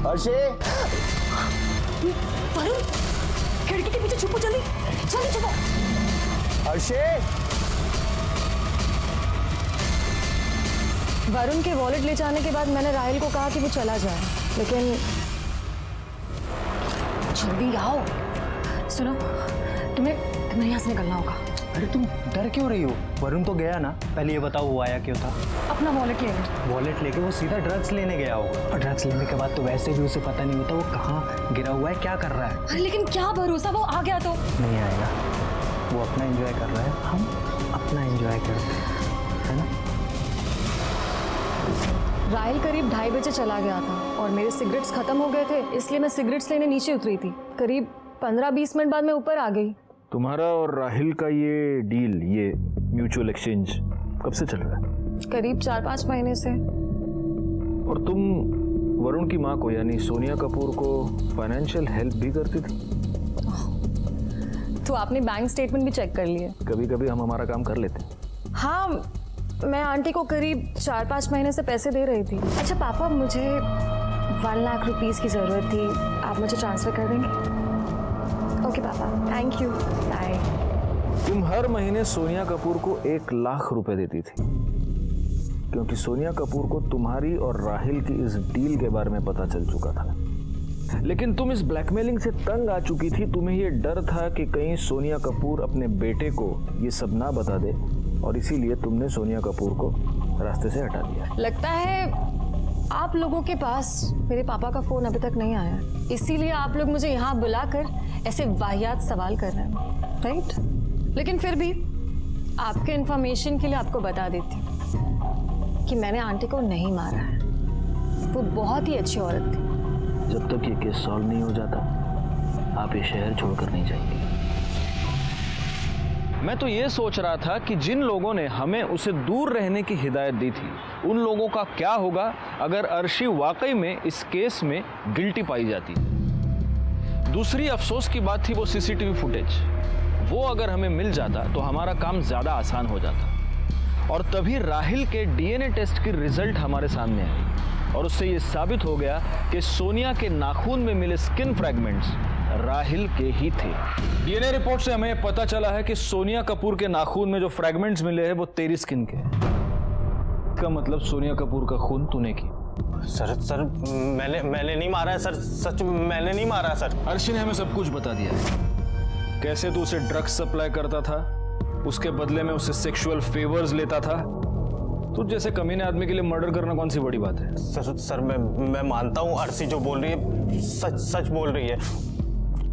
अर्शी, वरुण, खिड़की के पीछे छुपो, जल्दी जल्दी छुपो। अर्शी। वरुण के वॉलेट ले जाने के बाद मैंने राहिल को कहा कि वो चला जाए, लेकिन जल्दी आओ। सुनो, तुम्हें यहाँ से निकलना होगा। अरे तुम डर क्यों रही हो? वरुण तो गया ना, पहले ये बताओ वो आया क्यों था? अपना वॉलेट लेने। वॉलेट लेके वो सीधा ड्रग्स लेने गया होगा, और ड्रग्स लेने के बाद तो वैसे भी उसे पता नहीं होता वो कहाँ गिरा हुआ है, क्या कर रहा है। अरे लेकिन क्या भरोसा, वो आ गया तो। नहीं आएगा, वो अपना एंजॉय कर रहा है, हम अपना एंजॉय कर रहे हैं, है ना? राहिल करीब 2:30 बजे चला गया था और मेरे सिगरेट्स खत्म हो गए थे, इसलिए मैं सिगरेट्स लेने नीचे उतरी थी। करीब 15-20 मिनट बाद मैं ऊपर आ गई। तुम्हारा और राहिल का ये डील, ये म्यूचुअल एक्सचेंज कब से चल रहा है? करीब 4-5 महीने से। और तुम वरुण की माँ को यानी सोनिया कपूर को फाइनेंशियल हेल्प भी करती थी? तो आपने बैंक स्टेटमेंट भी चेक कर लिए? कभी कभी हम हमारा काम कर लेते। हाँ, मैं आंटी को करीब 4-5 महीने से पैसे दे रही थी। अच्छा पापा, मुझे 1 लाख रुपीस की ज़रूरत थी, आप मुझे ट्रांसफ़र कर देंगे? ओके पापा, थैंक यू, बाय। तुम हर महीने सोनिया कपूर को 1 लाख रुपए देती थी, क्योंकि सोनिया कपूर को तुम्हारी और राहिल की इस डील के बारे में पता चल चुका था। लेकिन तुम इस ब्लैकमेलिंग से तंग आ चुकी थी। तुम्हें यह डर था कि कहीं सोनिया कपूर अपने बेटे को ये सब ना बता दे, और इसीलिए तुमने सोनिया कपूर को रास्ते से हटा दिया। लगता है आप लोगों के पास मेरे पापा का फोन अभी तक नहीं आया, इसीलिए आप लोग मुझे यहाँ बुलाकर ऐसे वाहियात सवाल कर रहे हैं, राइट? लेकिन फिर भी आपके इंफॉर्मेशन के लिए आपको बता देती हूँ कि मैंने आंटी को नहीं मारा है। वो बहुत ही अच्छी औरत थी। जब तक ये केस सॉल्व नहीं हो जाता, आप ये शहर छोड़कर नहीं जाएंगे। मैं तो ये सोच रहा था कि जिन लोगों ने हमें उसे दूर रहने की हिदायत दी थी, उन लोगों का क्या होगा अगर अर्शी वाकई में इस केस में गिल्टी पाई जाती। दूसरी अफसोस की बात थी वो सीसीटीवी फुटेज। वो अगर हमें मिल जाता तो हमारा काम ज़्यादा आसान हो जाता, और तभी राहिल के डीएनए टेस्ट की रिजल्ट हमारे सामने आई, और उससे ये साबित हो गया कि सोनिया के नाखून में मिले स्किन फ्रैगमेंट्स राहिल के ही थे। डीएनए रिपोर्ट से हमें पता चला है कि सोनिया कपूर के नाखून में जो फ्रैगमेंट्स मिले हैं वो तेरी स्किन के हैं। इसका मतलब सोनिया कपूर का खून तूने की। सर मैंने नहीं मारा है सर, सच मैंने नहीं मारा सर। अर्शी ने हमें सब कुछ बता दिया है, कैसे तू उसे ड्रग्स सप्लाई करता था, उसके बदले में उससे सेक्सुअल फेवर्स लेता था। तो जैसे कमीने आदमी के लिए मर्डर करना कौन सी बड़ी बात है? सर मैं मानता हूँ अर्शी जो बोल रही है सच बोल रही है।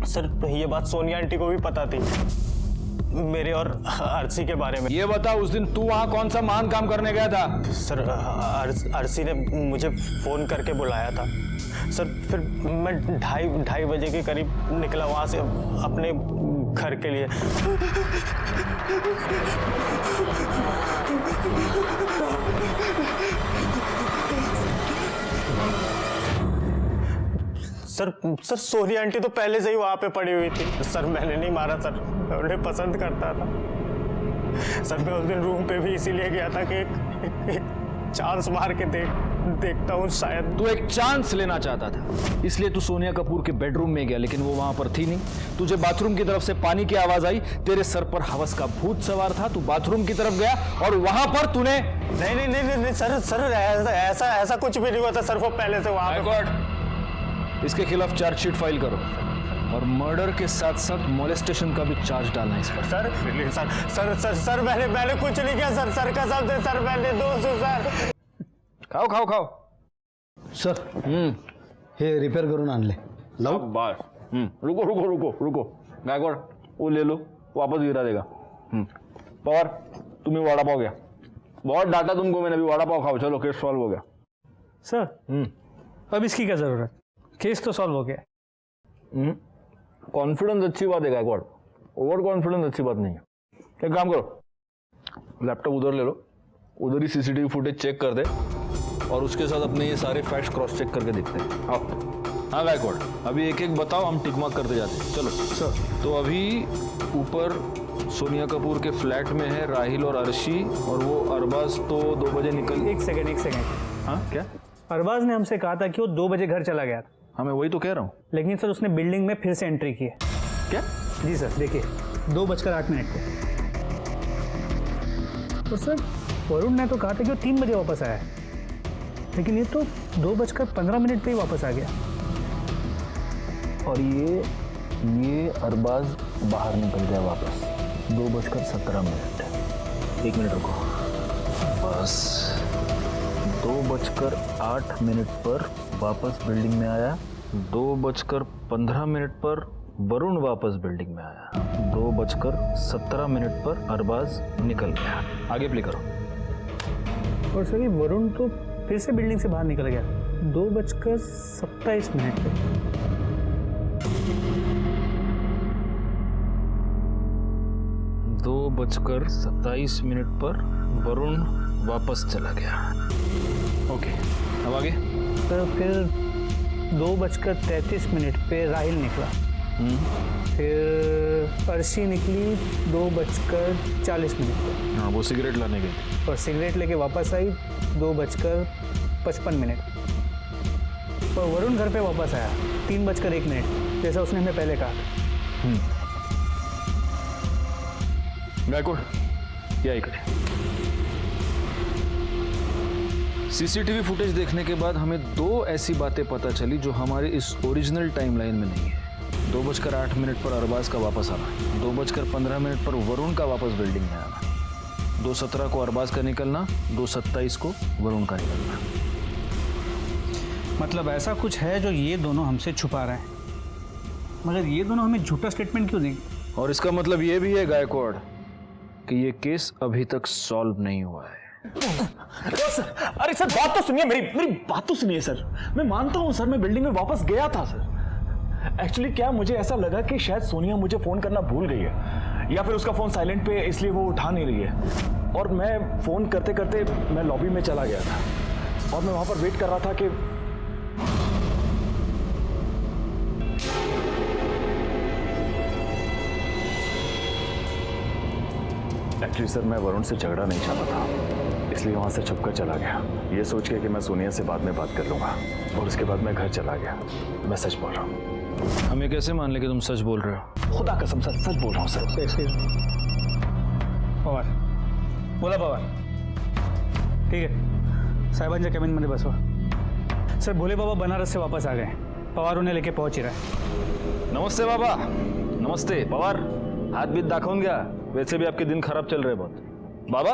सर ये बात सोनिया आंटी को भी पता थी मेरे और अर्शी के बारे में। ये बता, उस दिन तू वहां कौन सा महान काम करने गया था? सर अर्शी ने मुझे फोन करके बुलाया था सर, फिर मैं 2:30 बजे के करीब निकला वहां से अपने घर के लिए। सर सोनिया आंटी तो पहले से ही वहां पे पड़ी हुई थी। सर मैंने नहीं मारा सर, मैं उन्हें पसंद करता था सर। मैं उस दिन रूम पे भी इसीलिए गया था कि एक चांस मार के देखता हूँ शायद। तू एक चांस लेना चाहता था, इसलिए तू सोनिया कपूर के बेडरूम में गया, लेकिन वो वहां पर थी नहीं। तुझे बाथरूम की तरफ से पानी की आवाज आई, तेरे सर पर हवस का भूत सवार था। तू बाथरूम की तरफ गया और वहां पर तूने नहीं सर ऐसा कुछ भी नहीं हुआ था सर। वो पहले से वहां पे। इसके खिलाफ चार्जशीट फाइल करो, और मर्डर के साथ साथ मोलेस्टेशन का भी चार्ज डालना इस पर। सर मैंने कुछ नहीं किया सर। सर कसम से सर, मैंने दोस्त सर। खाओ सर हे रिपेयर करून आणले लावू? बस रुको गायकवाड, वो ले लो, वापस गिरा देगा। पवार, तुम्हें वड़ा पाव गया, बहुत डांटा तुमको मैंने, अभी वड़ा पाव खाओ। चलो केस सॉल्व हो गया सर। अब इसकी क्या जरूरत, केस तो सॉल्व हो गया। कॉन्फिडेंस अच्छी बात है गायकवाड, ओवर कॉन्फिडेंस अच्छी बात नहीं है। एक काम करो, लैपटॉप उधर ले लो, उधर ही सीसीटीवी फुटेज चेक कर दे, और उसके साथ अपने ये सारे फैक्ट्स क्रॉस चेक करके देखते हैं। हाँ गायकवाड, अभी एक एक बताओ, हम टिक मार्क करते जाते हैं। चलो सर। तो अभी ऊपर सोनिया कपूर के फ्लैट में है राहिल और अर्शी, और वो अरबाज तो 2 बजे निकल। एक सेकंड। हाँ क्या? अरबाज ने हमसे कहा था कि वो 2 बजे घर चला गया था। हाँ मैं वही तो कह रहा हूँ। लेकिन सर उसने बिल्डिंग में फिर से एंट्री की है। क्या? जी सर, देखिए 2:08 पे। और सर वरुण ने तो कहा था कि वो 3 बजे वापस आया है, लेकिन ये तो 2:15 पे ही वापस आ गया। और ये अरबाज बाहर निकल गया वापस 2:17। 1 मिनट रुको, बस 2:08 पर वापस बिल्डिंग में आया, 2:15 पर वरुण वापस बिल्डिंग में आया, 2:17 पर अरबाज निकल गया। आगे प्ले करो। और सर ये वरुण तो फिर से बिल्डिंग से बाहर निकल गया 2:27 पे। 2:27 पर वरुण वापस चला गया। ओके, अब आगे। तो फिर 2:33 पे राहिल निकला। फिर अर्शी निकली 2:40 पे। हाँ, वो सिगरेट लाने गई थी। और सिगरेट लेके वापस आई 2:55। और वरुण घर पे वापस आया 3:01, जैसा उसने हमें पहले कहा था। गायकवाड़, क्या इकडे। सीसीटीवी फुटेज देखने के बाद हमें 2 ऐसी बातें पता चली जो हमारी इस ओरिजिनल टाइमलाइन में नहीं है। 2:08 पर अरबाज का वापस आना, 2:15 पर वरुण का वापस बिल्डिंग में आना, 2:17 को अरबाज का निकलना, 2:27 को वरुण का निकलना। मतलब ऐसा कुछ है जो ये दोनों हमसे छुपा रहे हैं, मगर ये दोनों हमें झूठा स्टेटमेंट क्यों देंगे? और इसका मतलब ये भी है गायकवाड़ कि ये केस अभी तक सॉल्व नहीं हुआ है। अरे सर बात तो सुनिए, मेरी बात तो सुनिए सर। मैं मानता हूं सर, मैं बिल्डिंग में वापस गया था सर। एक्चुअली क्या मुझे ऐसा लगा कि शायद सोनिया मुझे फोन करना भूल गई है, या फिर उसका फोन साइलेंट पे इसलिए वो उठा नहीं रही है। और मैं फोन करते करते मैं लॉबी में चला गया था और मैं वहां पर वेट कर रहा था कि एक्चुअली सर मैं वरुण से झगड़ा नहीं चाहता था, इसलिए वहां से छुपकर चला गया, ये सोच के कि मैं सोनिया से बाद में बात कर लूंगा। और उसके बाद मैं घर चला गया। मैं सच बोल रहा हूँ। हमें कैसे मान ले कि तुम सच बोल रहे हो? खुदा कसम सर, सच बोल रहा हूँ सर। पवार बोला, पवार ठीक है, साहेबांच्या कॅबिनमध्ये बसवा। सर भोले बाबा बनारस से वापस आ गए, पवार उन्हें लेके पहुंच ही रहा है। नमस्ते बाबा। नमस्ते पवार, हाथ बीत दाखवून घ्या, वैसे भी आपके दिन खराब चल रहे बहुत। बाबा,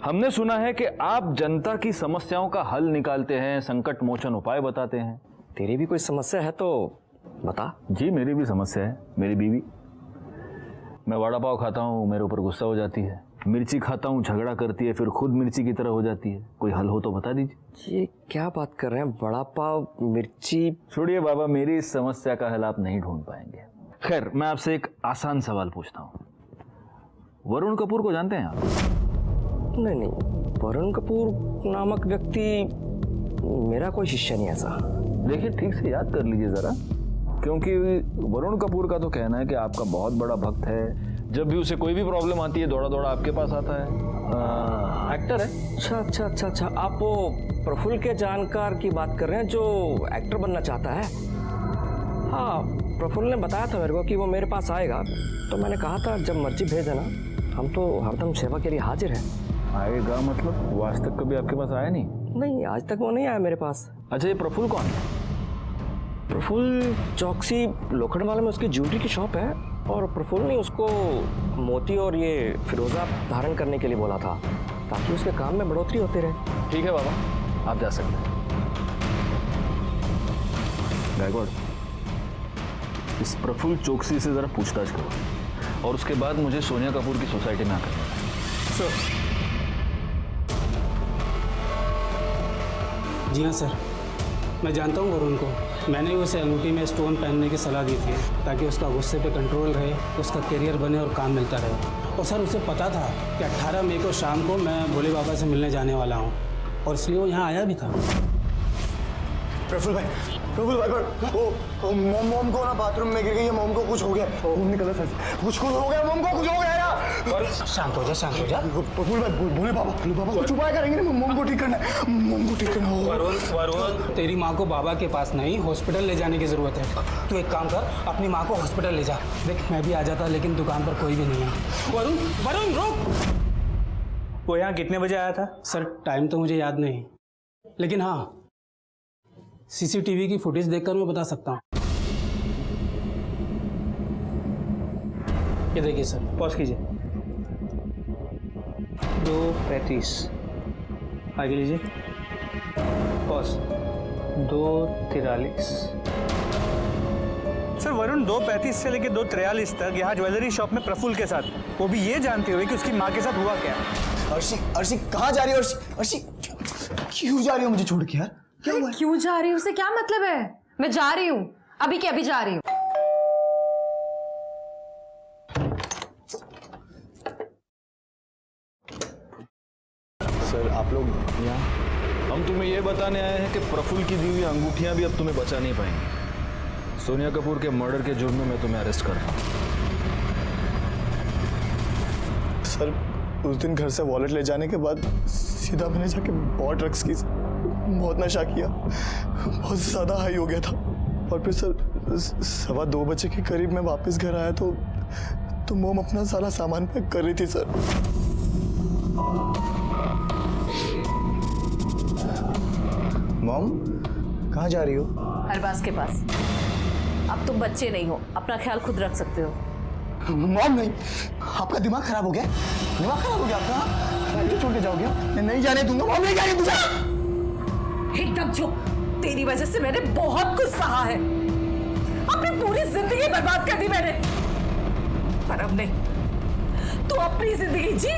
हमने सुना है कि आप जनता की समस्याओं का हल निकालते हैं, संकट मोचन उपाय बताते हैं। तेरी भी कोई समस्या है तो बता। जी मेरी भी समस्या है, मेरी बीवी। मैं वड़ा पाव खाता हूँ, मेरे ऊपर गुस्सा हो जाती है, मिर्ची खाता हूँ, झगड़ा करती है, फिर खुद मिर्ची की तरह हो जाती है। कोई हल हो तो बता दीजिए। ये क्या बात कर रहे हैं, बड़ा पाव मिर्ची। छोड़िए बाबा, मेरी इस समस्या का हल आप नहीं ढूंढ पाएंगे। खैर, मैं आपसे एक आसान सवाल पूछता हूँ। वरुण कपूर को जानते हैं आप? नहीं, वरुण कपूर नामक व्यक्ति मेरा कोई शिष्य नहीं ऐसा। देखिए ठीक से याद कर लीजिए जरा, क्योंकि वरुण कपूर का तो कहना है कि आपका बहुत बड़ा भक्त है। जब भी उसे कोई भी प्रॉब्लम आती है दौड़ा दौड़ा आपके पास आता है। एक्टर है। अच्छा, आप वो प्रफुल्ल के जानकार की बात कर रहे हैं जो एक्टर बनना चाहता है? हाँ, प्रफुल्ल ने बताया था मेरे को कि वो मेरे पास आएगा, तो मैंने कहा था जब मर्जी भेज देना, हम तो हरदम सेवा के लिए हाजिर हैं। आएगा मतलब? वो आज तक कभी आपके पास आया नहीं? नहीं, आज तक वो नहीं आया मेरे पास। अच्छा, ये प्रफुल्ल कौन है? प्रफुल्ल चौकसी लोखंडवाला में उसकी ज्वेलरी की शॉप है, और प्रफुल्ल ने उसको मोती और ये फिरोजा धारण करने के लिए बोला था ताकि उसके काम में बढ़ोतरी होती रहे। ठीक है बाबा, आप जा सकते हैं। गायकवाड़, इस प्रफुल्ल चौकसी से जरा पूछताछ करो और उसके बाद मुझे सोनिया कपूर की सोसाइटी में आकर देना। जी हाँ सर, मैं जानता हूँ वरुण को। मैंने उसे अंगूठी में स्टोन पहनने की सलाह दी थी ताकि उसका गुस्से पे कंट्रोल रहे, उसका करियर बने और काम मिलता रहे। और सर उसे पता था कि 18 मई को शाम को मैं भोले बाबा से मिलने जाने वाला हूँ, और इसलिए वो यहाँ आया भी था। प्रफुल्ल भाई, मोम को ना बाथरूम में गिर गई है, मोम को कुछ हो गया। मोम निकला सर, कुछ हो गया, मोम को कुछ हो गया यार। शांत हो जा, शांत हो जा। भोले बाबा को छुपाया करेंगे ना, मोम को ठीक करना है, मोम को ठीक करना होगा। वरुण, तेरी माँ को बाबा के पास नहीं हॉस्पिटल ले जाने की जरूरत है। तू एक काम कर, अपनी माँ को हॉस्पिटल ले जा। देख मैं भी आ जाता लेकिन दुकान पर कोई भी नहीं है। वरुण, वरुण रुक। वो यहाँ कितने बजे आया था? सर टाइम तो मुझे याद नहीं, लेकिन हाँ सीसीटीवी की फुटेज देखकर मैं बता सकता हूँ। ये देखिए सर। पॉज कीजिए। 2:35 आगे लीजिए। पॉज। 2:43। सर वरुण 2:35 से लेकर 2:43 तक यहाँ ज्वेलरी शॉप में प्रफुल्ल के साथ, वो भी ये जानते हुए कि उसकी माँ के साथ हुआ क्या। अर्शी कहाँ जा रही हो? अर्शी क्यों जा रही हो मुझे छोड़ के यार? क्या हुआ? क्यों जा रही हूँ उससे क्या मतलब है? मैं जा रही हूँ, अभी के अभी जा रही हूँ। सर आप लोग यहाँ? हम तुम्हें यह बताने आए हैं कि प्रफुल्ल की दी हुई अंगूठियां भी अब तुम्हें बचा नहीं पाएंगी। सोनिया कपूर के मर्डर के जुर्म में मैं तुम्हें अरेस्ट कर रहा हूँ। सर उस दिन घर से वॉलेट ले जाने के बाद सीधा मैंने जाके बहुत ड्रग्स की, बहुत नशा किया, बहुत ज़्यादा हाई हो गया था। और फिर सर 2:15 बजे के करीब मैं वापस घर आया तो मोम अपना सारा सामान पैक कर रही थी सर। मॉम कहाँ जा रही हो? अरबाज के पास। अब तुम बच्चे नहीं हो, अपना ख्याल खुद रख सकते हो। मॉम नहीं, आपका दिमाग खराब हो गया? दिमाग खराब हो गया आपका? गाड़ी छोड़ के जाओगे? मैं नहीं जाने दूंगा मॉम, नहीं जाने दूंगा। एकदम चुप। तेरी वजह से मैंने बहुत कुछ सहा है, अपनी पूरी जिंदगी बर्बाद कर दी मैंने, पर अब नहीं। तू अपनी जिंदगी जी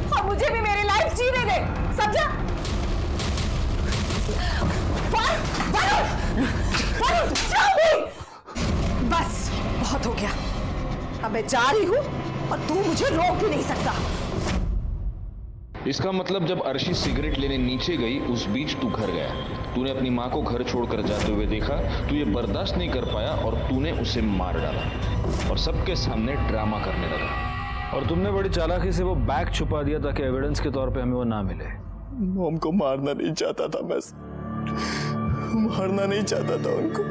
और मुझे भी मेरी लाइफ जीने दे, समझा? बस बहुत हो गया, अब मैं जा रही हूँ और तू मुझे रोक भी नहीं सकता। इसका मतलब जब अर्शी सिगरेट लेने नीचे गई उस बीच तू घर गया, तूने अपनी माँ को घर छोड़कर जाते हुए देखा, तू ये बर्दाश्त नहीं कर पाया और तूने उसे मार डाला और सबके सामने ड्रामा करने लगा। और तुमने बड़ी चालाकी से वो बैग छुपा दिया ताकि एविडेंस के तौर पे हमें वो ना मिले। मॉम को मारना नहीं चाहता था मैं, मारना नहीं चाहता था उनको,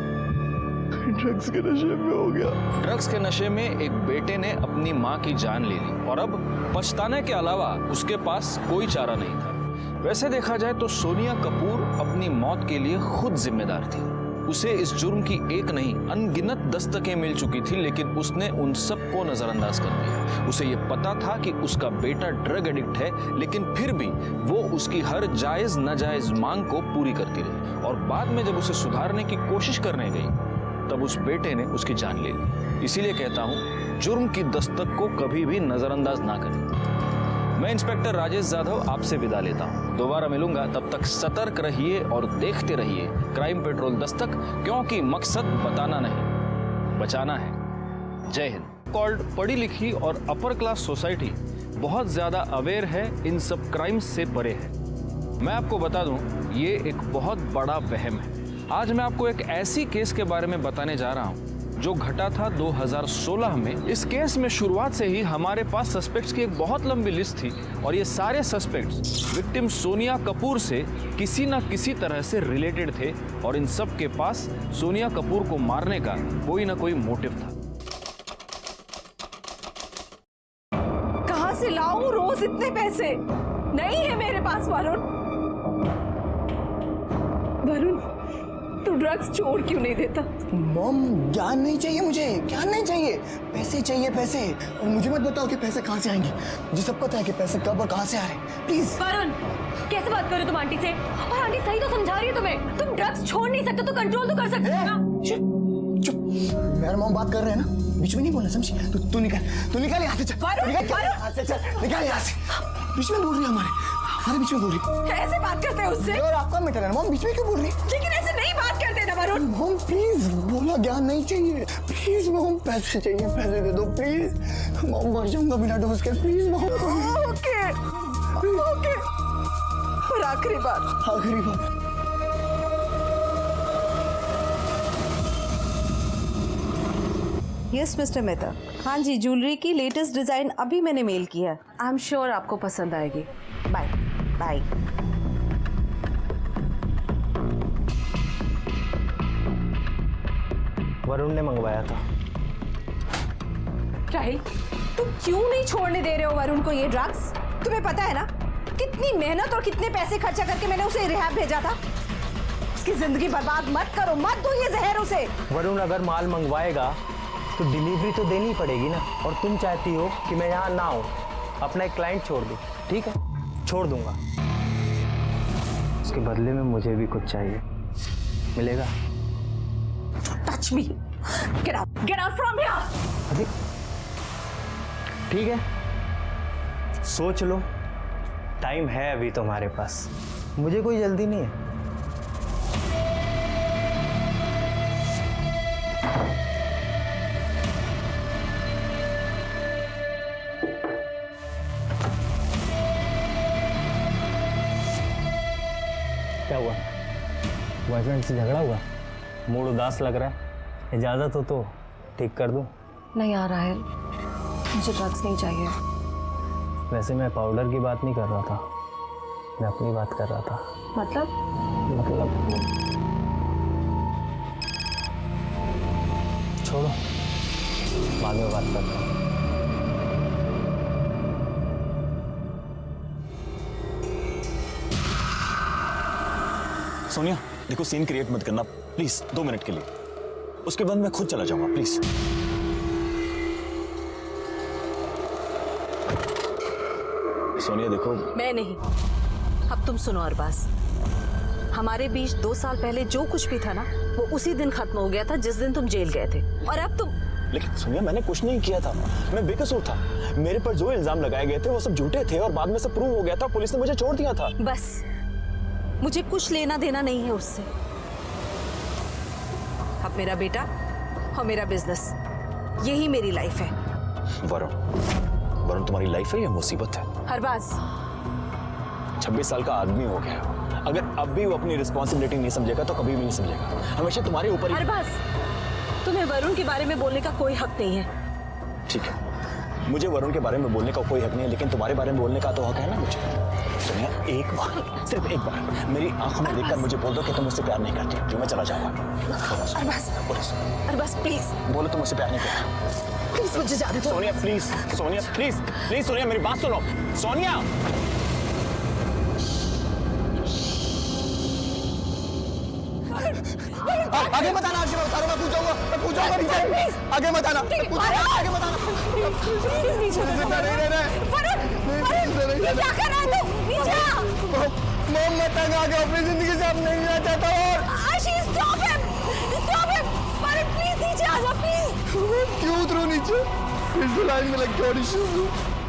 ड्रग्स के नशे में हो गया। ड्रग्स के नशे में एक बेटे ने अपनी माँ की जान ले ली और अब पछताने के अलावा उसके पास कोई चारा नहीं था। वैसे देखा जाए तो सोनिया कपूर अपनी मौत के लिए खुद जिम्मेदार थी। उसे इस जुर्म की एक नहीं अनगिनत दस्तकें मिल चुकी थी, लेकिन उसने उन सबको नजरअंदाज कर दिया। उसे ये पता था कि उसका बेटा ड्रग एडिक्ट है, लेकिन फिर भी वो उसकी हर जायज नाजायज मांग को पूरी करती रही और बाद में जब उसे सुधारने की कोशिश करने गई तब उस बेटे ने उसकी जान ले ली। इसीलिए कहता हूं, जुर्म की दस्तक को कभी भी नजरअंदाज ना करें। मैं इंस्पेक्टर राजेश जाधव आपसे विदा लेता हूं। दोबारा मिलूंगा, तब तक सतर्क रहिए और देखते रहिए क्राइम पेट्रोल दस्तक, क्योंकि मकसद बताना नहीं, बचाना है। जय हिंद। कॉल्ड पढ़ी लिखी और अपर क्लास सोसाइटी बहुत ज्यादा अवेयर है, इन सब क्राइम्स से परे है। मैं आपको बता दूं, ये एक बहुत बड़ा वहम है। आज मैं आपको एक ऐसी केस के बारे में बताने जा रहा हूं जो घटा था 2016 में। इस केस में शुरुआत से ही हमारे पास सस्पेक्ट्स की एक बहुत लंबी लिस्ट थी और ये सारे सस्पेक्ट्स विक्टिम सोनिया कपूर से किसी न किसी तरह से रिलेटेड थे और इन सब के पास सोनिया कपूर को मारने का कोई ना कोई मोटिव था। कहां से लाऊं रोज इतने पैसे? नहीं है मेरे पास वरुण। वरुण, तू ड्रग्स छोड़ क्यों नहीं देता? मॉम ज्ञान नहीं चाहिए मुझे, ज्ञान नहीं चाहिए, पैसे चाहिए पैसे। और मुझे मत बताओ कि पैसे कहाँ से आएंगे, मुझे सब पता है कि पैसे कब और कहाँ से आ रहे हैं। प्लीज। वरुण, कैसे बात कर रहे हो तुम आंटी से? और आंटी सही तो समझा रही है तुम्हें। तुम ड्रग्स छोड़ नहीं सकते तो कंट्रोल तो कर सकते हो ना। चुप, मेरा मॉम बात कर रहे हैं ना, बीच में नहीं बोलना, समझी? तू निकाल यहाँ से, चल निकाल यहाँ से। बीच में बोल रही है हमारे बीच में बोल रही। ऐसे बात करते हैं उससे? और आपका मैटर है मॉम, बीच में क्यों बोल रही? लेकिन ऐसे नहीं बात करते ना वरुण। मॉम प्लीज, बोला ज्ञान नहीं चाहिए, प्लीज मॉम, पैसे चाहिए, पैसे दे दो प्लीज। मॉम मर जाऊंगा बिना डोज के, प्लीज मॉम। Okay okay. और आखिरी बात, यस मिस्टर मेहता। हाँ जी, ज्वेलरी की लेटेस्ट डिज़ाइन अभी मैंने मेल किया है। आई एम श्योर आपको पसंद आएगी। Bye bye. वरुण ने मंगवाया था। राहिल, तुम क्यों नहीं छोड़ने दे रहे हो वरुण को ये ड्रग्स? तुम्हें पता है ना कितनी मेहनत और कितने पैसे खर्चा करके मैंने उसे रिहैब भेजा था। उसकी जिंदगी बर्बाद मत करो, मत दो ये जहर उसे। वरुण अगर माल मंगवाएगा तो डिलीवरी तो देनी पड़ेगी ना, और तुम चाहती हो कि मैं यहाँ ना आऊँ, अपना एक क्लाइंट छोड़ दूँ। ठीक है, छोड़ दूंगा। उसके बदले में मुझे भी कुछ चाहिए, मिलेगा? Touch me, get out from here. अरे ठीक है, सोच लो, टाइम है अभी तुम्हारे पास, मुझे कोई जल्दी नहीं है। क्या हुआ? बॉयफ्रेंड से झगड़ा हुआ? मूड उदास लग रहा है, इजाजत हो तो ठीक कर दूं? नहीं यार राहिल, मुझे ड्रग्स नहीं चाहिए। वैसे मैं पाउडर की बात नहीं कर रहा था, मैं अपनी बात कर रहा था। मतलब छोड़ो, बाद में बात करता हूँ। सोनिया देखो, सीन क्रिएट मत करना प्लीज, 2 मिनट के लिए। उसके बाद मैं खुद चला जाऊंगा, प्लीज। सोनिया देखो, मैं नहीं। अब तुम सुनो अरबाज, हमारे बीच 2 साल पहले जो कुछ भी था ना, वो उसी दिन खत्म हो गया था जिस दिन तुम जेल गए थे। और अब तुम... लेकिन सोनिया मैंने कुछ नहीं किया था, मैं बेकसूर था। मेरे पर जो इल्जाम लगाए गए थे वो सब झूठे थे और बाद में सब प्रूव हो गया था, पुलिस ने मुझे छोड़ दिया था। बस, मुझे कुछ लेना देना नहीं है उससे। अब मेरा बेटा और मेरा बिजनेस, यही मेरी लाइफ है। वरुण तुम्हारी लाइफ है या मुसीबत है? अरबाज, 26 साल का आदमी हो गया, अगर अब भी वो अपनी रिस्पॉन्सिबिलिटी नहीं समझेगा तो कभी भी नहीं समझेगा, हमेशा तुम्हारे ऊपर ही। अरबाज, तुम्हें वरुण के बारे में बोलने का कोई हक नहीं है। ठीक है, मुझे वरुण के बारे में बोलने का कोई हक नहीं है, लेकिन तुम्हारे बारे में बोलने का तो हक है ना मुझे। सोनिया एक बार, सिर्फ एक बार मेरी आंखों में देखकर मुझे बोल दो कि तुम मुझसे प्यार नहीं करती, जो मैं चला जाऊंगा। अरबाज प्लीज बोलो तुम मुझसे प्यार नहीं करती। प्लीज मुझे जाने दो। Sonia please, Sonia please please, Sonia मेरी बात सुनो। सोनिया आगे मत आना, आगे मत आना, मैं पूछूंगा नीचे। आगे मत आना, आगे मत आना। प्लीज नीचे उतर जाओ। क्या कर रहा है तू? नीचे आ। मॉम मैं तंग आ गया, अपनी जिंदगी से अब नहीं रहना चाहता। और आशीष स्टॉप हिम, प्लीज नीचे आ जा प्लीज। क्यों उतरूं नीचे? फिर से लाइन में लग के ऑडिशन दूं?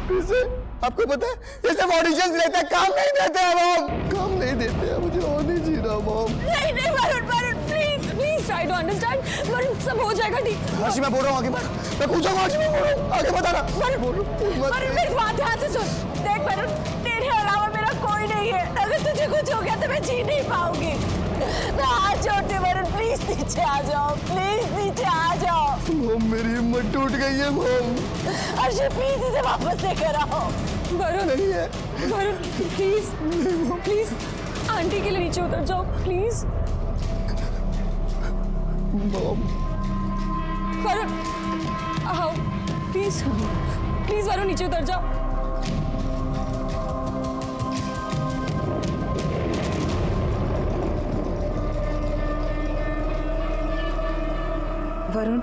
फिर से? आपको पता है ये सब ऑडिशंस लेते हैं, काम नहीं देते हैं मॉम, काम नहीं देते हैं। मुझे और नहीं जीना मॉम। नहीं Varun please try to understand. Varun सब हो जाएगा ठीक। आशी मैं बोल रहा हूँ, आगे बढ़, मैं पूछूंगा, आशी मैं बोल रहा हूँ, आगे बता रहा। वरुण मेरी बात ध्यान से सुन। देख वरुण, तेरे अलावा मेरा कोई नहीं है। अगर तुझे कुछ हो गया तो मैं जी नहीं पाऊंगी। मैं हाथ जोड़ती वरुण, प्लीज नीचे आ जाओ, प्लीज नीचे आ जाओ। मॉम मेरी हिम्मत टूट गई है मॉम। अर्षद प्लीज इसे वापस लेकर आओ। वरुण नहीं है वरुण प्लीज आंटी के लिए नीचे उतर जाओ प्लीज। मॉम वरुण आओ प्लीज वरुण नीचे उतर जाओ। वरुण,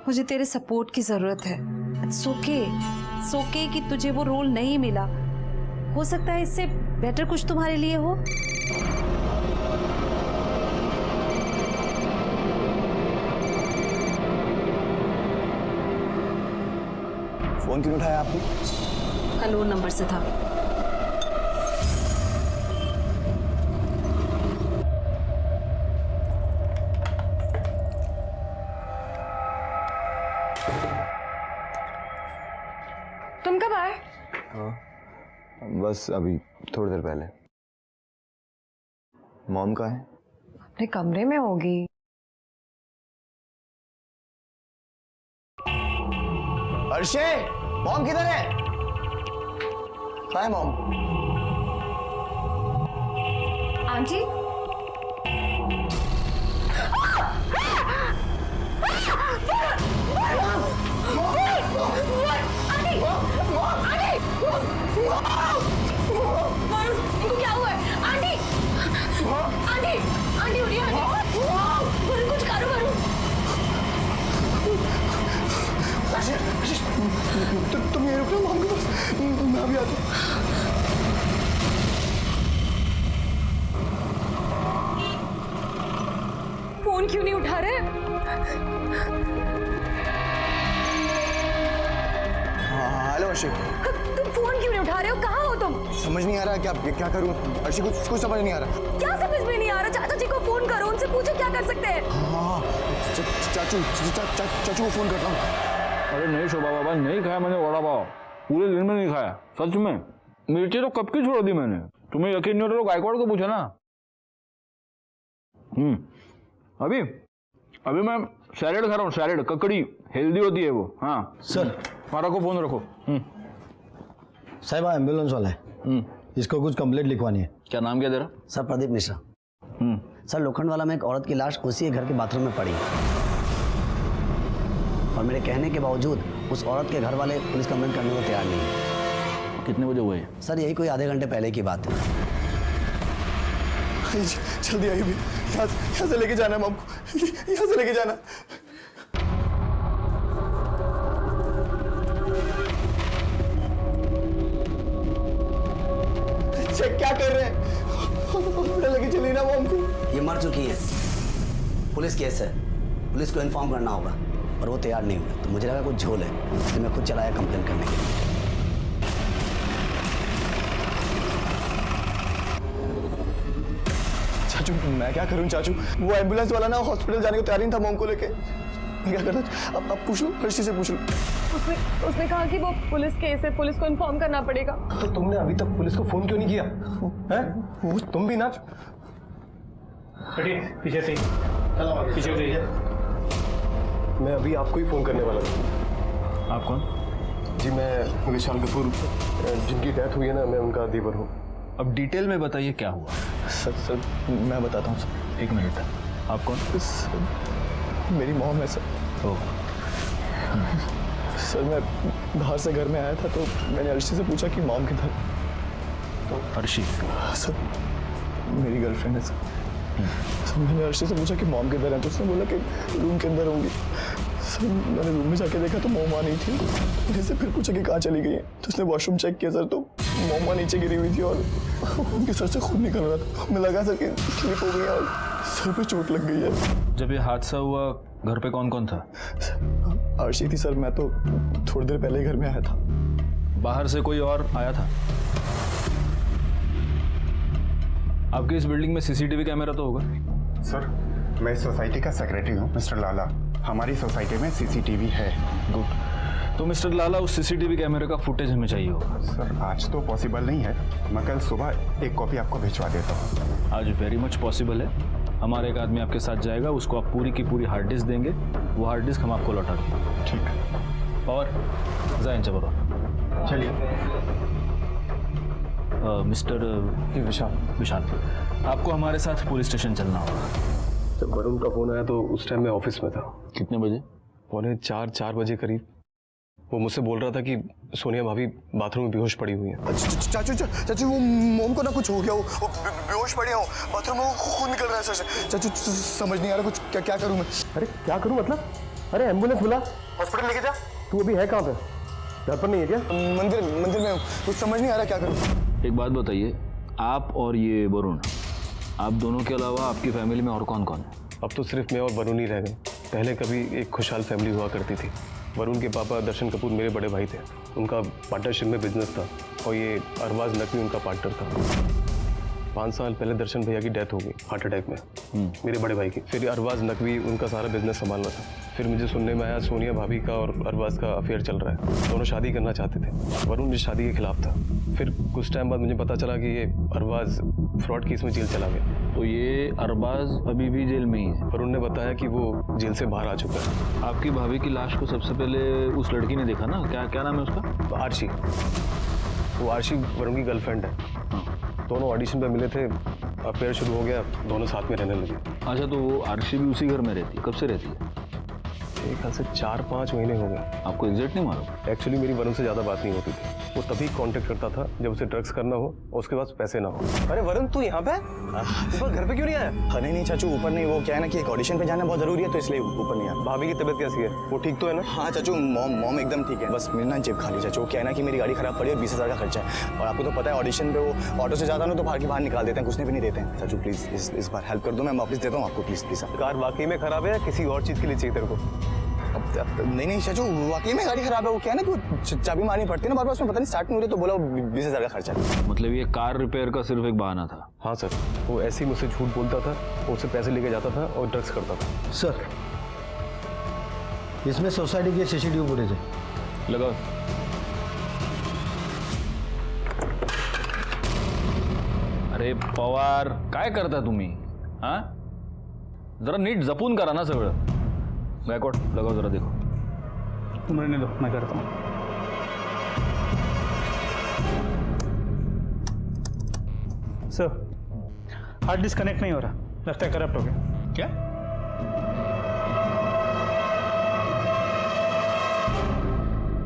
मुझे तेरे सपोर्ट की जरूरत है। इट्स ओके कि तुझे वो रोल नहीं मिला। हो सकता है इससे बेटर कुछ तुम्हारे लिए हो। फोन क्यों उठाया आपने? अननोन नंबर से था। तुम कब आए? बस अभी थोड़ी देर पहले। मॉम कहाँ है? अपने कमरे में होगी। अर्शे, मॉम किधर है? कहाँ है मॉम? आंटी इनको क्या हुआ है? आंटी आंटी आंटी उठिए आंटी। वरुण कुछ करो वरुण। तुम ये रुको मॉम के पास, मैं अभी आता हूँ। फोन क्यों नहीं उठा रहे? हाँ हेलो अर्शी। तुम फोन क्यों नहीं उठा रहे हो? कहाँ हो तुम? समझ नहीं आ रहा क्या करूँ अर्शी, कुछ समझ नहीं आ रहा। क्या समझ में नहीं आ रहा? चाचा जी को फोन करो, उनसे पूछो क्या कर सकते हैं। हाँ चाचू को फोन करता हूँ। अरे नहीं शोभा बाबा, नहीं खाया मैंने वड़ा पाव, पूरे दिन में नहीं खाया, सच में। मिर्ची तो कब की छोड़ दी मैंने। तुम्हें यकीन नहीं होता तो गायकवाड़ को पूछा ना। अभी अभी मैं सैलेड खा रहा हूँ, सैलेड, ककड़ी, हेल्दी होती है वो। हाँ सर, मारा को फोन रखो। साहिबा एम्बुलेंस वाला है, इसको कुछ कंप्लेंट लिखवानी है। क्या नाम क्या तेरा? सर प्रदीप मिश्रा। सर लोखंड वाला में एक औरत की लाश उसी घर के बाथरूम में पड़ी और मेरे कहने के बावजूद उस औरत के घर वाले पुलिस कंप्लेंट करने को तैयार नहीं है। कितने बजे हुए? सर यही कोई आधे घंटे पहले की बात है। जल्दी आइए, यहाँ से लेके जाना है मॉम को, यहाँ से लेके जाना। चेक क्या कर रहे हैं? हॉस्पिटल लेके चलिए ना मॉम को। ये मर चुकी है, पुलिस केस है, पुलिस को इन्फॉर्म करना होगा और वो तैयार नहीं हुए, तो मुझे लगा कुछ झोल है, इसलिए मैं खुद चलाया कंप्लेन करने के लिए। चाचू मैं क्या करूं चाचू, वो एम्बुलेंस वाला ना हॉस्पिटल जाने को तैयार नहीं था मॉम को लेके। मैं क्या करता? अब पूछ लो, अर्शी से पूछ लो। उसने कहा कि वो पुलिस केस है, पुलिस को इन्फॉर्म करना पड़ेगा। तो तुमने अभी तक पुलिस को फोन क्यों नहीं किया? हैं? तुम भी ना पीछे से पीछे हो जाइए। मैं अभी आपको ही फोन करने वाला था। आप कौन? जी मैं विशाल कपूर, जिनकी डेथ हुई है ना, मैं उनका देवर हूँ। अब डिटेल में बताइए क्या हुआ। सर मैं बताता हूँ सर। एक मिनट। आप कौन? मेरी मॉम है सर। सर मैं बाहर से घर में आया था तो मैंने अर्शी से पूछा कि मॉम किधर। तो अर्शी? सर मेरी गर्लफ्रेंड है सर। सर मैंने अर्शी से पूछा कि मॉम किधर है, तो उसने बोला कि रूम के अंदर होंगी। सर मैंने रूम में जाके देखा तो मॉम वहाँ नहीं थी। मैंने से फिर पूछा कि कहाँ चली गई है, तो उसने वॉशरूम चेक किया सर, तो मॉम वहाँ नीचे गिरी हुई थी और उनके सर से खून निकल रहा था। हमें लगा सर कि स्लिप हो गई और सर पे चोट लग गई है। जब ये हादसा हुआ घर पे कौन कौन था? अर्शी थी सर, मैं तो थोड़ी देर पहले ही घर में आया था। बाहर से कोई और आया था? आपकी इस बिल्डिंग में सीसीटीवी कैमरा तो होगा? सर मैं इस सोसाइटी का सेक्रेटरी हूँ मिस्टर लाला, हमारी सोसाइटी में सीसीटीवी है। गुड। तो मिस्टर लाला उस सीसीटीवी कैमरे का फुटेज हमें चाहिए होगा। सर आज तो पॉसिबल नहीं है, मैं कल सुबह एक कॉपी आपको भिजवा देता हूँ। आज वेरी मच पॉसिबल है। हमारा एक आदमी आपके साथ जाएगा, उसको आप पूरी की पूरी हार्ड डिस्क देंगे, वो हार्ड डिस्क हम आपको लौटा देंगे। ठीक है। और जाइन जबर चलिए। मिस्टर विशाल, आपको हमारे साथ पुलिस स्टेशन चलना होगा। जब वरुण का फोन आया तो उस टाइम मैं ऑफिस में था। कितने बजे? 4:45 बजे करीब। वो मुझसे बोल रहा था कि सोनिया भाभी बाथरूम में बेहोश पड़ी हुई है। चाचू वो मॉम को ना कुछ हो गया, वो बेहोश पड़ी हो, बाथरूम में खून निकल रहा है सर से। चाचू समझ नहीं आ रहा कुछ, क्या करूं मैं? अरे क्या करूं मतलब? अरे एम्बुलेंस बुला, हॉस्पिटल लेके जा। तू अभी है कहाँ पे? घर पर नहीं है क्या? मंदिर में हूँ, कुछ समझ नहीं आ रहा क्या करूं। एक बात बताइए, आप और ये वरुण, आप दोनों के अलावा आपकी फैमिली में और कौन कौन है? अब तो सिर्फ मैं और वरुण ही रह गए। पहले कभी एक खुशहाल फैमिली हुआ करती थी। वरुण के पापा दर्शन कपूर मेरे बड़े भाई थे, उनका पार्टनरशिप में बिजनेस था और ये अरबाज नकवी उनका पार्टनर था। 5 साल पहले दर्शन भैया की डेथ हो गई हार्ट अटैक में, मेरे बड़े भाई की। फिर अरबाज नकवी उनका सारा बिजनेस संभालना था। फिर मुझे सुनने में आया सोनिया भाभी का और अरबाज का अफेयर चल रहा है, दोनों शादी करना चाहते थे। वरुण इस शादी के खिलाफ था। फिर कुछ टाइम बाद मुझे पता चला कि ये अरबाज फ्रॉड केस में जेल चला गया। तो ये अरबाज अभी भी जेल में ही है? वरुण ने बताया कि वो जेल से बाहर आ चुका है। आपकी भाभी की लाश को सबसे पहले उस लड़की ने देखा ना, क्या क्या नाम है उसका? आरशी। वो आरशी वरुण की गर्लफ्रेंड है। दोनों ऑडिशन पे मिले थे, अफेयर शुरू हो गया, दोनों साथ में रहने लगे। अच्छा, तो वो आरशी भी उसी घर में रहती है? कब से रहती है? एक ख्याल से 4-5 महीने हो गए। आपको एग्जैक्ट नहीं मालूम? एक्चुअली मेरी वरुण से ज़्यादा बात नहीं होती थी। वो तभी कांटेक्ट करता था जब उसे ड्रग्स करना हो और उसके पास पैसे ना हो। अरे वरुण, तू यहाँ पे? तू घर पे क्यों नहीं आया? नहीं नहीं चाचू, ऊपर नहीं, वो क्या है ना कि एक ऑडिशन पे जाना बहुत जरूरी है, तो इसलिए ऊपर नहीं आया। भाभी की तबीयत कैसी है? वो ठीक तो है ना? हाँ चाचू, मॉम एकदम ठीक है, बस मेरी ना जेब खाली। चाचू क्या है ना कि मेरी गाड़ी खराब पड़ी है, 20,000 का खर्चा है, और आपको तो पता है ऑडिशन पे वो ऑटो से जाता ना तो बाहर निकाल देते हैं, कुछ भी नहीं देते हैं। चाचू प्लीज इस बार हेल्प कर दो, मैं वापस देता हूँ आपको, प्लीज प्लीज। कार वाकई में खराब है या किसी और चीज़ के लिए चाहिए तेरे को? नहीं नहीं चाचू, वाकई में गाड़ी खराब है। वो क्या है ना कि चाबी मारनी पड़ती है ना बार बार, उसमें पता नहीं स्टार्ट नहीं हो रही, तो बोला 20,000 का खर्चा है। मतलब ये कार रिपेयर का सिर्फ एक बहाना था? हाँ सर, वो ऐसे ही मुझसे झूठ बोलता था, उससे पैसे लेके जाता था और ड्रग्स करता था। सर, इसमें सोसाइटी के सीसीटीवी फुटेज है। लगाओ। अरे पवार, काय करता तुम्ही? हाँ, जरा नीट जपून करा ना सगळं। गायकवाड, लगाओ जरा, देखो। तुम रहने दो, मैं करता हूँ। सर, हार्ड डिस्क कनेक्ट नहीं हो रहा, लगता है करप्ट हो गया। क्या?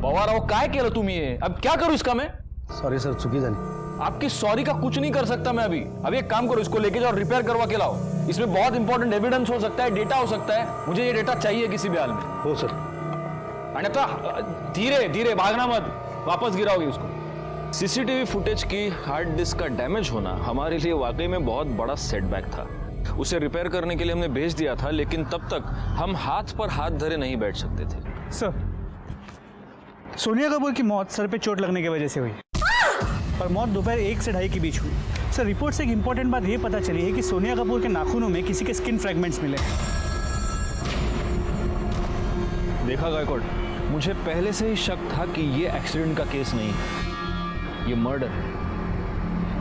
पवार अहो, काय केलं तुम्ही? अब क्या करूं इसका मैं? सॉरी सर, चुकी झाली। आपकी सॉरी का कुछ नहीं कर सकता मैं अभी। अभी एक काम करो, इसको लेके जाओ, रिपेयर करवा के लाओ। इसमें बहुत इंपॉर्टेंट एविडेंस हो सकता है, डेटा हो सकता है, मुझे ये डेटा चाहिए किसी भी हाल में। हो सर। आणि आता धीरे धीरे, भागना मत, वापस गिराओगे उसको। सीसीटीवी फुटेज की हार्ड डिस्क का डैमेज होना हमारे लिए वाकई में बहुत बड़ा सेटबैक था। उसे रिपेयर करने के लिए हमने भेज दिया था, लेकिन तब तक हम हाथ पर हाथ धरे नहीं बैठ सकते थे। सर, सोनिया कपूर की मौत सर पे चोट लगने की वजह से हुई, और मौत दोपहर 1 से 2:30 के बीच हुई। सर, रिपोर्ट से एक इंपॉर्टेंट बात यह पता चली है कि सोनिया कपूर के नाखूनों में किसी के स्किन फ्रैगमेंट्स मिले। देखा गायकवाड, मुझे पहले से ही शक था कि ये एक्सीडेंट का केस नहीं है, ये मर्डर है।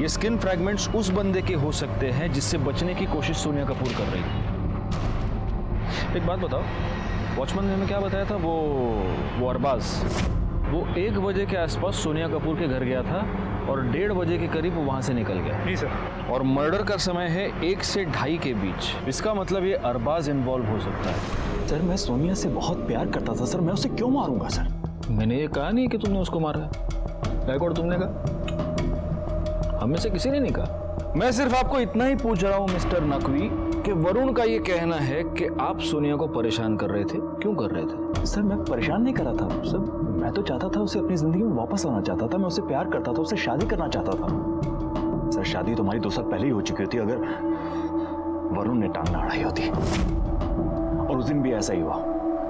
ये स्किन फ्रैगमेंट्स उस बंदे के हो सकते हैं जिससे बचने की कोशिश सोनिया कपूर कर रही थी। एक बात बताओ, वॉचमैन ने हमें क्या बताया था? वो अरबाज, वो 1 बजे के आसपास सोनिया कपूर के घर गया था और 1:30 बजे के करीब वो वहां से निकल गया। जी सर। और मर्डर का समय है 1 से 2:30 के बीच। इसका मतलब ये अरबाज इन्वॉल्व हो सकता है। सर मैं सोनिया से बहुत प्यार करता था सर, मैं उसे क्यों मारूंगा सर? मैंने ये कहा नहीं कि तुमने उसको मारा है। गायकवाड, तुमने कहा? हमें से किसी ने नहीं कहा। मैं सिर्फ आपको इतना ही पूछ रहा हूं मिस्टर नकवी कि वरुण का ये कहना है कि आप सोनिया को परेशान कर रहे थे, क्यों कर रहे थे? सर मैं परेशान नहीं कर रहा था सर, मैं तो चाहता था उसे अपनी जिंदगी में वापस लाना चाहता था, मैं उसे प्यार करता था, उससे शादी करना चाहता था। सर शादी तो हमारी 2 साल पहले ही हो चुकी होती अगर वरुण ने टांग ना अड़ाई होती। और उस दिन भी ऐसा ही हुआ,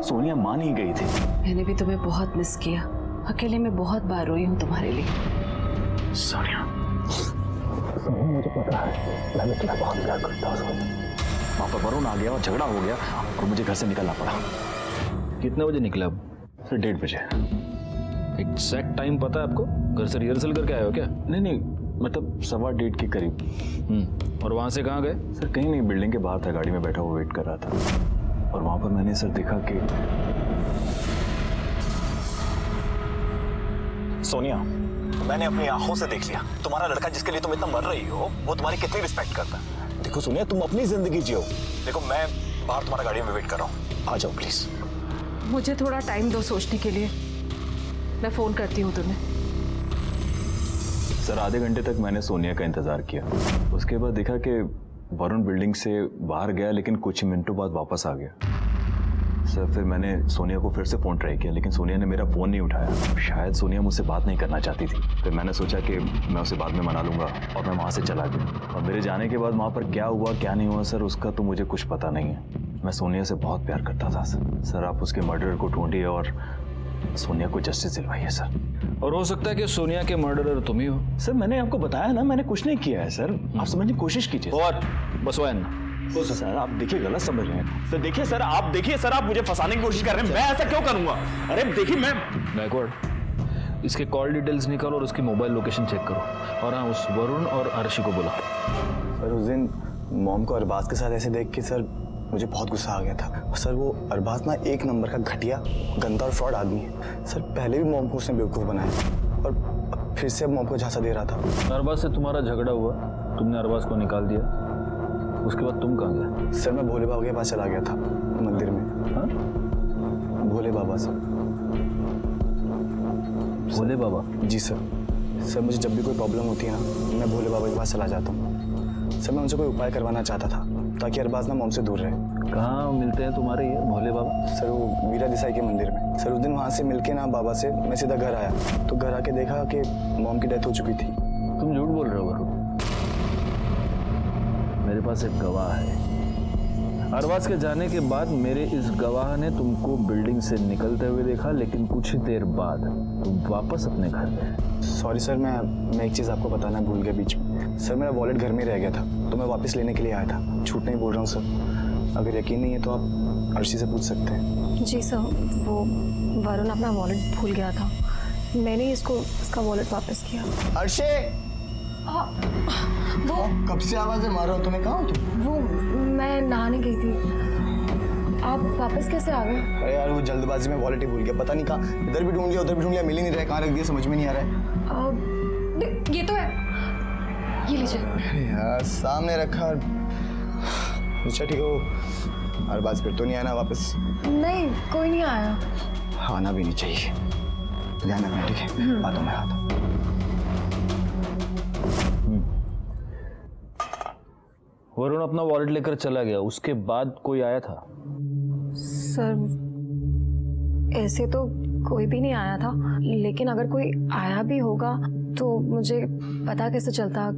सोनिया मान ही गई थी। मैंने भी तुम्हें बहुत मिस किया, अकेले में बहुत बार रोई हूँ तुम्हारे लिए। सोनिया, मुझे पता है, मैं तुम्हें बहुत प्यार करता हूँ। वहाँ पर वरुण आ गया और झगड़ा हो गया और मुझे घर से निकलना पड़ा। कितने बजे निकले अब? सर 1:30 बजे। एग्जैक्ट टाइम पता है आपको? घर से रिहर्सल करके आए हो क्या? नहीं, मतलब 1:15 के करीब। और वहां से कहाँ गए? सर कहीं नहीं, बिल्डिंग के बाहर था, गाड़ी में बैठा हुआ वेट कर रहा था, और वहां पर मैंने सर देखा कि सोनिया, मैंने अपनी आंखों से देख लिया, तुम्हारा लड़का जिसके लिए तुम इतना मर रही हो वो तुम्हारी कितनी रिस्पेक्ट करता है। देखो सोनिया, तुम अपनी जिंदगी जियो। देखो मैं बाहर तुम्हारा गाड़ी में वेट कर रहा हूँ, आ जाओ प्लीज। मुझे थोड़ा टाइम दो सोचने के लिए, मैं फोन करती हूँ तुम्हें। सर आधे घंटे तक मैंने सोनिया का इंतजार किया, उसके बाद देखा कि वरुण बिल्डिंग से बाहर गया, लेकिन कुछ मिनटों बाद वापस आ गया। सर फिर मैंने सोनिया को फिर से फ़ोन ट्राई किया, लेकिन सोनिया ने मेरा फ़ोन नहीं उठाया। शायद सोनिया मुझसे बात नहीं करना चाहती थी। फिर मैंने सोचा कि मैं उसे बाद में मना लूँगा, और मैं वहाँ से चला गया। और मेरे जाने के बाद वहाँ पर क्या हुआ क्या नहीं हुआ सर, उसका तो मुझे कुछ पता नहीं है। मैं सोनिया से बहुत प्यार करता था सर। आप उसके मर्डरर को ढूंढिए और सोनिया को जस्टिस दिलवाइए सर। और हो सकता है कि सोनिया के मर्डरर तुम ही हो। सर मैंने आपको बताया ना, मैंने कुछ नहीं किया है सर, आप समझने की कोशिश कीजिए। और बसवान सर आप देखिए, गलत समझ रहे हैं। सर देखिए सर, आप देखिए सर, आप मुझे फंसाने की कोशिश कर रहे हैं। मैं ऐसा क्यों करूंगा? अरे देखिए मैं गायकवाड, इसके कॉल डिटेल्स निकालो और उसकी मोबाइल लोकेशन चेक करो, और हाँ उस वरुण और अर्शी को बुलाओ। सर उस दिन मॉम को अरबाज के साथ ऐसे देख के सर मुझे बहुत गुस्सा आ गया था। सर वो अरबाज ना एक नंबर का घटिया, गंदा और फ्रॉड आदमी है। सर पहले भी मॉम को उसने बेवकूफ़ बनाया और अब फिर से मॉम को झांसा दे रहा था। अरबाज से तुम्हारा झगड़ा हुआ, तुमने अरबाज को निकाल दिया, उसके बाद तुम कहाँ गए? सर मैं भोले बाबा के पास चला गया था मंदिर में। हाँ? भोले बाबा से। भोले बाबा? जी सर। सर मुझे जब भी कोई प्रॉब्लम होती है ना, मैं भोले बाबा के पास चला जाता हूँ। सर मैं उनसे कोई उपाय करवाना चाहता था ताकि अरबाज ना मॉम से दूर रहे। कहाँ मिलते हैं तुम्हारे ये भोले बाबा? सर वो वीरा देसाई के मंदिर में। सर उस दिन वहाँ से मिलके ना बाबा से मैं सीधा घर आया, तो घर आके देखा कि मॉम की डेथ हो चुकी थी। तुम झूठ बोल रहे हो वरुण। मेरे पास एक गवाह है। अरबाज के जाने के बाद मेरे इस गवाह ने तुमको बिल्डिंग से निकलते हुए देखा, लेकिन कुछ ही देर बाद तुम वापस अपने घर गए। सॉरी सर, मैं एक चीज़ आपको बताना भूल गया बीच में। सर मेरा वॉलेट घर में रह गया था, तो मैं वापस लेने के लिए आया था। झूठ नहीं बोल रहा हूँ सर। अगर यकीन नहीं है तो आप अर्शी से पूछ सकते हैं। जी सर, वो वरुण अपना वॉलेट भूल गया था, मैंने इसका वॉलेट वापस किया। अर्शी! वो कब से आवाज़ें मार रहा हो तुम्हें? कहाँ हो तुम? वो मैं नहाने गई थी, आप वापस कैसे आ गए? अरे यार वो जल्दबाजी में वॉलेट ही भूल गया, पता नहीं कहाँ। इधर भी ढूंढ लिया, उधर भी ढूंढ लिया, मिल ही नहीं रहा है। कहाँ रख दिया समझ में नहीं आ रहा है। ये तो है, ये लीजिए। यार सामने रखा। अच्छा ठीक हो, हर बात फिर तो नहीं आना वापस? नहीं, कोई नहीं आया। आना भी नहीं चाहिए। ध्यान रखना, ठीक है? आता हूँ मैं, आता हूँ। वरुण अपना वॉलेट लेकर चला गया, उसके बाद कोई आया था? सर ऐसे तो कोई भी नहीं आया था, लेकिन अगर कोई आया भी होगा तो मुझे पता कैसे चलता